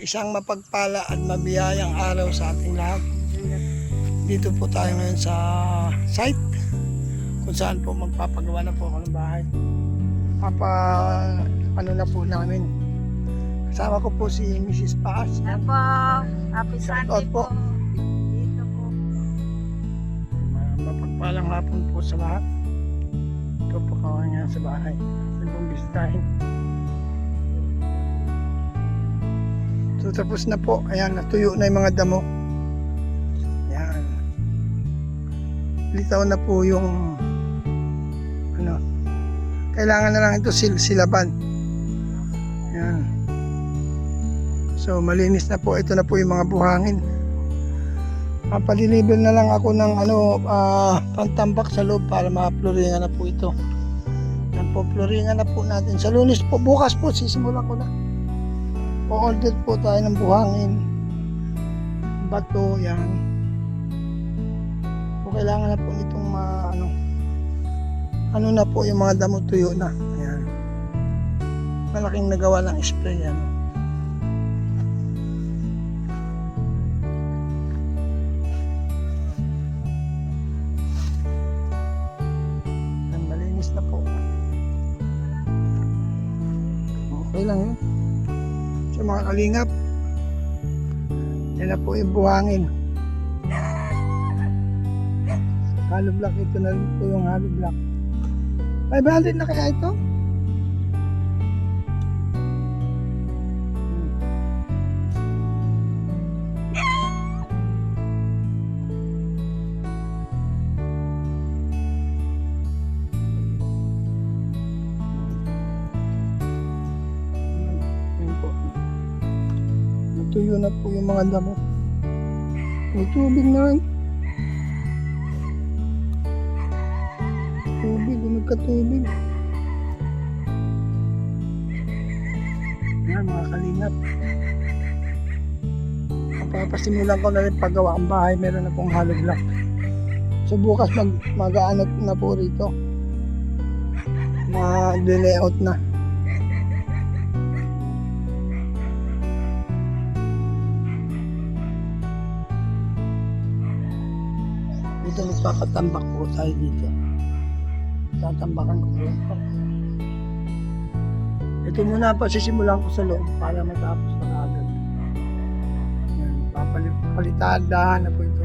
Isang mapagpala at mabiyayang araw sa ating lahat. Dito po tayo ngayon sa site kung saan po magpapagawa na po ako ng bahay. Ano na po namin. Kasama ko po si Mrs. Paas. Apo, happy Sunday po. Dito po. Mapagpalang hapon po sa lahat. Ito po kawan nga sa bahay. Ito pong bisitahin. So tapos na po. Ayan, natuyo na yung mga damo. Ayan. Litaw na po yung kailangan na lang ito silaban. Ayan. So malinis na po. Ito na po yung mga buhangin. Palilibil na lang ako ng pantambak sa loob para ma-floringan na po ito. Yan po, floringan na po natin. Sa Lunes po, bukas po, sisimulan ko na. O-order po tayo ng buhangin. Bato, yan. So, kailangan na po nitong ano na po yung mga damo tuyo na. Ayan. Malaking nagawa ng spray yan. Malinis na po. Okay lang yun. So mga kalingap, yan na po yung buhangin. Hollow block, ito na rin po yung hollow block. 500 na kaya ito? Natuyo na po yung mga damo. May tubig na rin. Nagkatubig. Yan mga kalingap. Papasimulan ko na rin paggawa ang bahay. Meron na pong hollow block. So bukas mag-aanot na po rito. Mag-layout na. Dito nagpapatambak po tayo dito. Tatambakan ko po. Ito muna pa sisimulan ko sa loob para matapos na agad. Papalitadahan na po ito.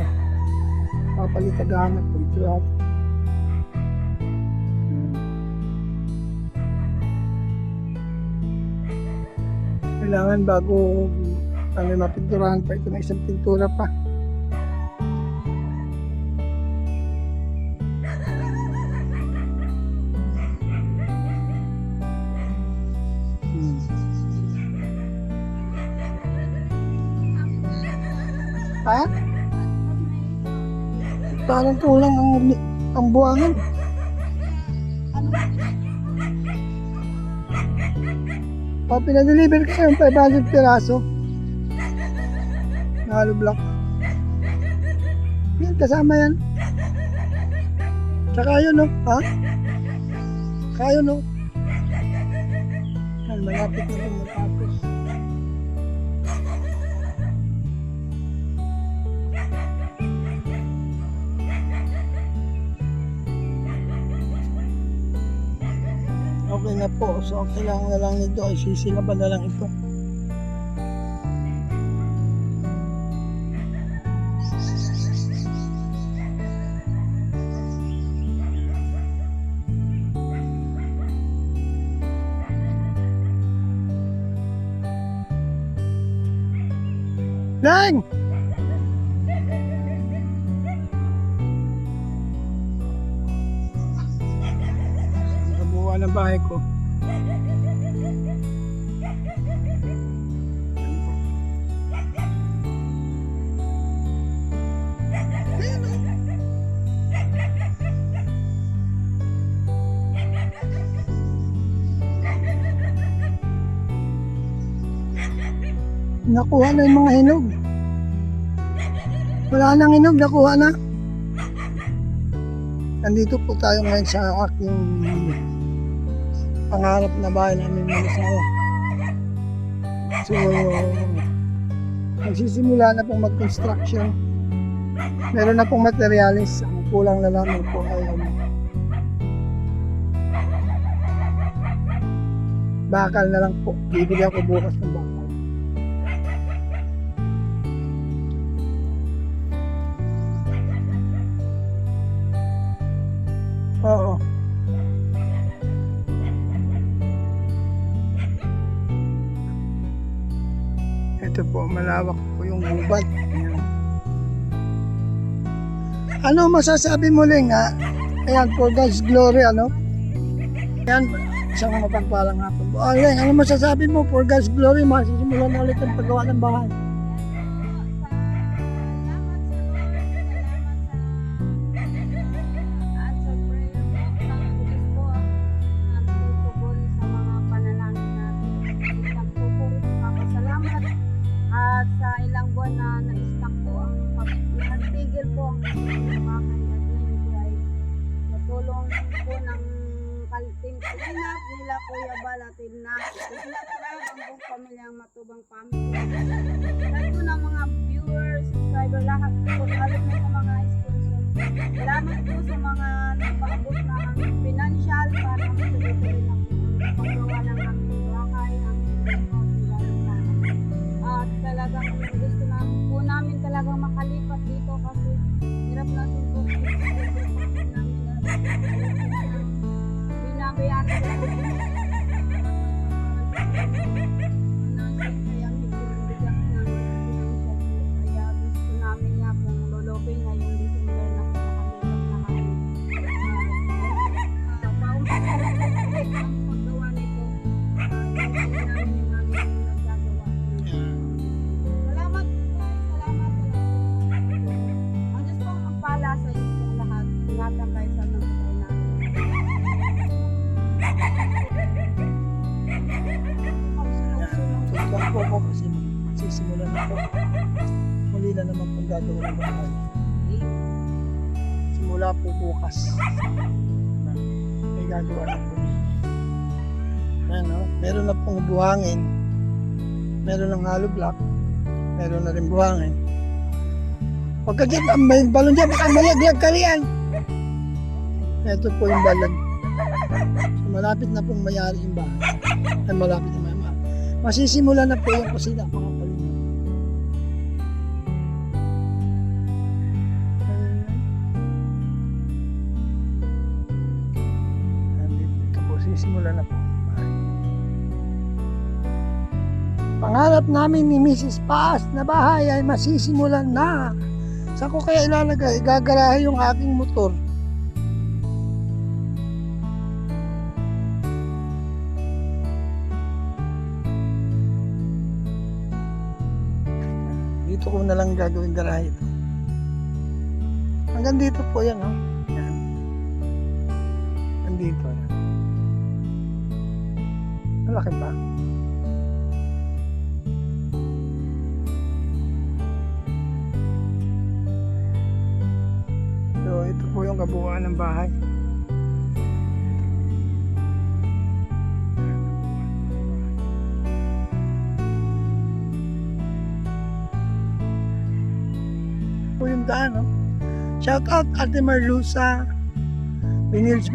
Papalitadahan na po ito. Kailangan bago kami mapinturahan pa ito na isang pintura pa. Ha? Parang kulang ang buwangan. Pinadeliver ko yung 500 piraso na hollow block. Yan, kasama yan. Tsaka yun, no? Ha? Tsaka yun, no? Yan, malapit na rin matapos. Okay na po. So, kailangan na lang nito ay sisilaban na lang ito. Lang! Nakabuha ng bahay ko. Nakuha na yung mga hinog. Wala nang hinog, nakuha na. Nandito po tayo ngayon sa aking pangarap na bahay namin mag-asawa. So, Nagsisimula na pong mag-construction. Meron na pong materialis. Ang kulang na lamang po ay bakal na lang po. Bibili ako bukas ng bakal. Oo. Ito po, malawak po yung gubat. Ayan. Ano masasabi mo, Ling, ha? Ayan, for God's glory, ano? Ayan, isang mapagpalang hapon po. Ling, ano masasabi mo, for God's glory, masisimulan na ulit ang paggawa ng bahay? At sa ilang buwan na na-stock po ang pagtigil po ang bahay at ngayon po ay sa tulong po ng kalting Inap nila Kuya Bal at Inap ang buong pamilyang Matubang family. Lahat po ng mga viewers, subscriber, lahat po lalo na sa mga sponsor. Salamat po sa mga nagpaabot na aming financial para matuloy na po ang paggawa ng aming bahay, aming at talagang gusto na po namin talagang makalipat dito kasi hirap natin po binabayaan ko po kaya medyo bigat ng financial po kaya gusto namin nga pong lulupin ngayong December na po makalipat na kami paunti ang paggawa nito namin yung aming nagagawa. Salamat. Ang Diyos po ang magpala sa inyong lahat. Ingatan kayo sa mga buhay namin. Ito po po kasi magsisimulan na po. Muli na naman pong gagawin ng bahay. Simula po bukas. May gagawa na po. Ayan, oh. Meron na pong buhangin. Meron ng hollow block. Meron na rin buhangin. Huwag ka dyan, may balon dyan, baka malaglag ka riyan. Ito po yung balon. So, malapit na pong mayari yung bahay. Ay, malapit na may masisimula na po yung kusina, mga kalina. Ito po, sisimula na po. Pangarap namin ni Mrs. Paas na bahay ay masisimulan na. Saan ko kaya ilalagay? Gagarahe yung aking motor. Dito ko na lang gagawin garahe ito. Hanggang dito po yan, oh. Yan. Hanggang dito. Yan. Malaki ba? So, ito po yung kabuuan ng bahay. Po yung daan, no? Shout out Ate Marlusa, Binils,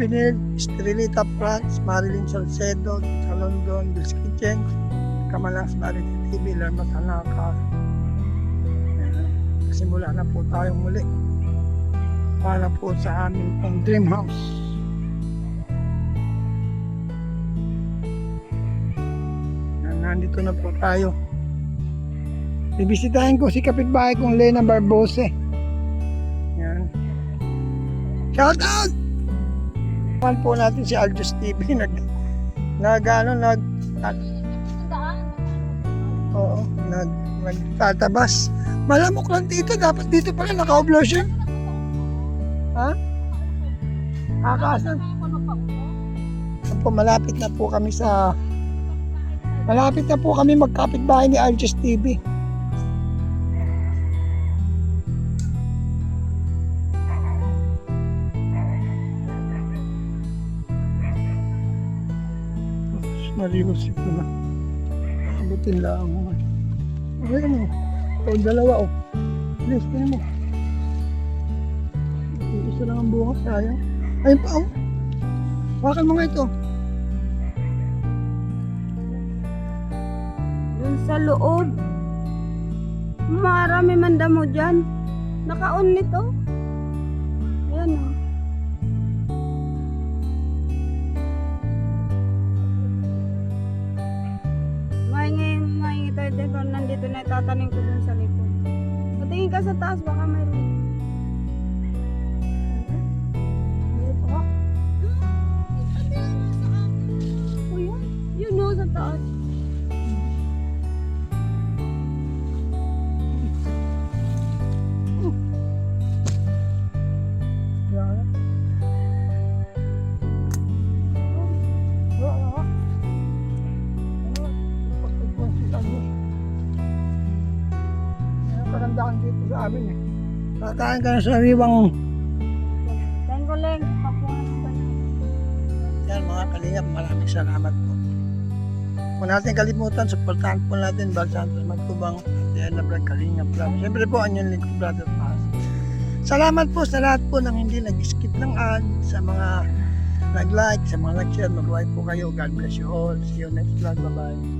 Estrelita France, Marilyn Salcedo, sa London, Bill's Kitchen, Kamalas, Marity TV, Lerma Tanaka. Simula na po tayong muli para po sa aming pong dream house. Nandito na po tayo. Bibisitahin ko si kapitbahay kong Lena Barbose. Yan. Shout out! Pan po natin si Aljus TV nagtatabas. Malamok lang dito, dapat dito pala naka-oblosion. Ha? Kakasan. Malapit na po kami magkapitbahay ni Aljus TV. Mariusip na. Abutin lang ako. Ayan o. Ito, dalawa oh. Please, kunin mo. Isa lang ang bukas, sayang. Ayun pa oh. Hawakan mo nga ito. Dun sa loob. Marami man damo dyan. Naka-on nito. Ayan o. Mahingi tayo din kung nandito na itatanim ko dun sa likod. Patingin ka sa taas, baka mayroon. Ayun pa. O yun. Yun o, sa taas. Yan. Wala. Kagandahan dito sa amin eh. Kakain ka na sa riwang. Tengkoleng, papuhan ka na. Yan mga kalingap, maraming salamat po. Kung natin kalimutan, supportahan po natin Balsan Magtubang at yan na vlog Kalingap Vlog. Siyempre po, ang link ko Brother Paz. Salamat po sa lahat po ng hindi nag-skip ng ad, sa mga nag-like, sa mga nag-share, mag-like po kayo. God bless you all. See you next vlog. Bye-bye.